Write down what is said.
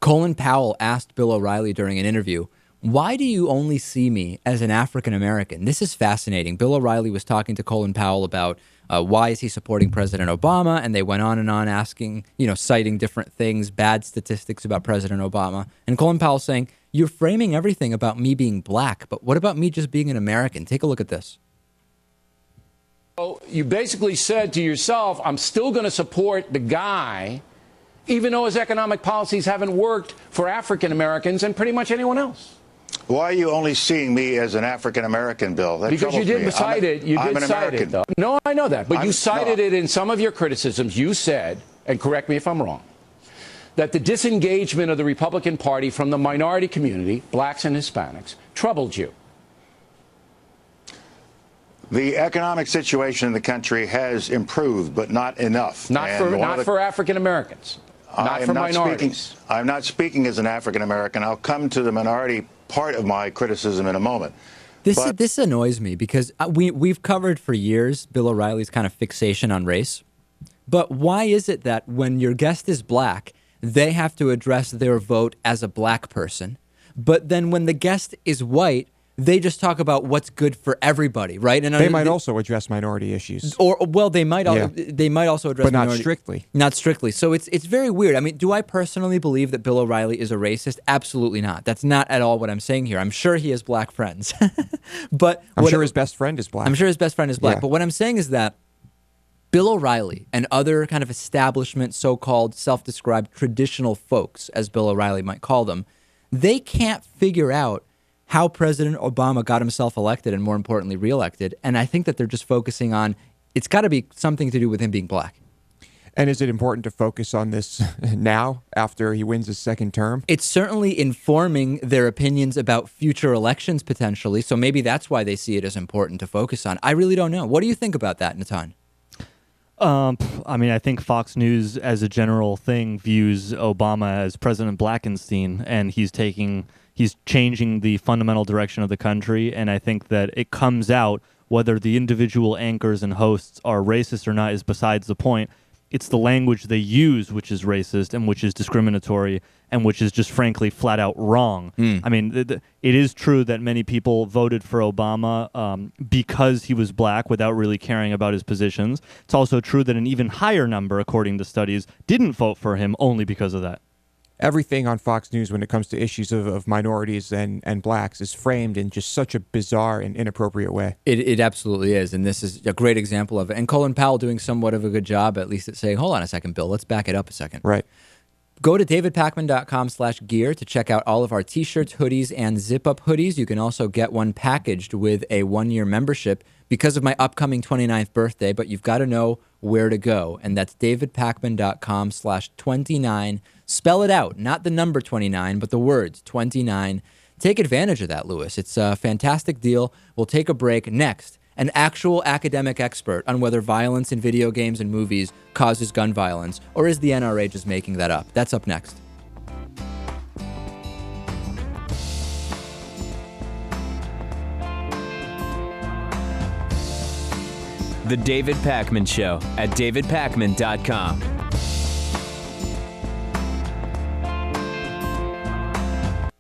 Colin Powell asked Bill O'Reilly during an interview, "Why do you only see me as an African American?" This is fascinating. Bill O'Reilly was talking to Colin Powell about why is he supporting President Obama, and they went on and on asking, citing different things, bad statistics about President Obama. And Colin Powell saying, "You're framing everything about me being black, but what about me just being an American?" Take a look at this. So you basically said to yourself, I'm still going to support the guy, even though his economic policies haven't worked for African Americans and pretty much anyone else. Why are you only seeing me as an African American, Bill? That because you did cite it. You did cite it, though. No, I know that. But you cited it in some of your criticisms. You said, and correct me if I'm wrong, that the disengagement of the Republican Party from the minority community, blacks and Hispanics, troubled you. The economic situation in the country has improved, but not enough. Not for African Americans. Not for minorities. I'm not speaking as an African American. I'll come to the minority part of my criticism in a moment. This annoys me because we've covered for years Bill O'Reilly's kind of fixation on race. But why is it that when your guest is black, they have to address their vote as a black person, but then when the guest is white, they just talk about what's good for everybody, right? And they might also address minority issues, they might also address, but not strictly. Not strictly. So it's very weird. I mean, do I personally believe that Bill O'Reilly is a racist? Absolutely not. That's not at all what I'm saying here. I'm sure he has black friends, but I'm sure his best friend is black. I'm sure his best friend is black. Yeah. But what I'm saying is that Bill O'Reilly and other kind of establishment, so-called self-described traditional folks, as Bill O'Reilly might call them, they can't figure out how President Obama got himself elected and, more importantly, reelected. And I think that they're just focusing on, it's got to be something to do with him being black. And is it important to focus on this now, after he wins his second term? It's certainly informing their opinions about future elections, potentially. So maybe that's why they see it as important to focus on. I really don't know. What do you think about that, Natan? I mean, I think Fox News, as a general thing, views Obama as President Blackenstein, and he's changing the fundamental direction of the country. And I think that it comes out, whether the individual anchors and hosts are racist or not is besides the point. It's the language they use which is racist and which is discriminatory and which is just frankly flat out wrong. I mean, it is true that many people voted for Obama because he was black without really caring about his positions. It's also true that an even higher number, according to studies, didn't vote for him only because of that. Everything on Fox News when it comes to issues of minorities and blacks is framed in just such a bizarre and inappropriate way. It absolutely is, and this is a great example of it. And Colin Powell doing somewhat of a good job, at least, at saying, hold on a second, Bill, let's back it up a second. Right. Go to davidpakman.com/gear to check out all of our T-shirts, hoodies, and zip-up hoodies. You can also get one packaged with a one-year membership because of my upcoming 29th birthday, but you've got to know where to go, and that's davidpakman.com/29. Spell it out, not the number 29, but the words 29. Take advantage of that, Lewis. It's a fantastic deal. We'll take a break. Next, an actual academic expert on whether violence in video games and movies causes gun violence, or is the NRA just making that up? That's up next. The David Pakman Show at davidpakman.com.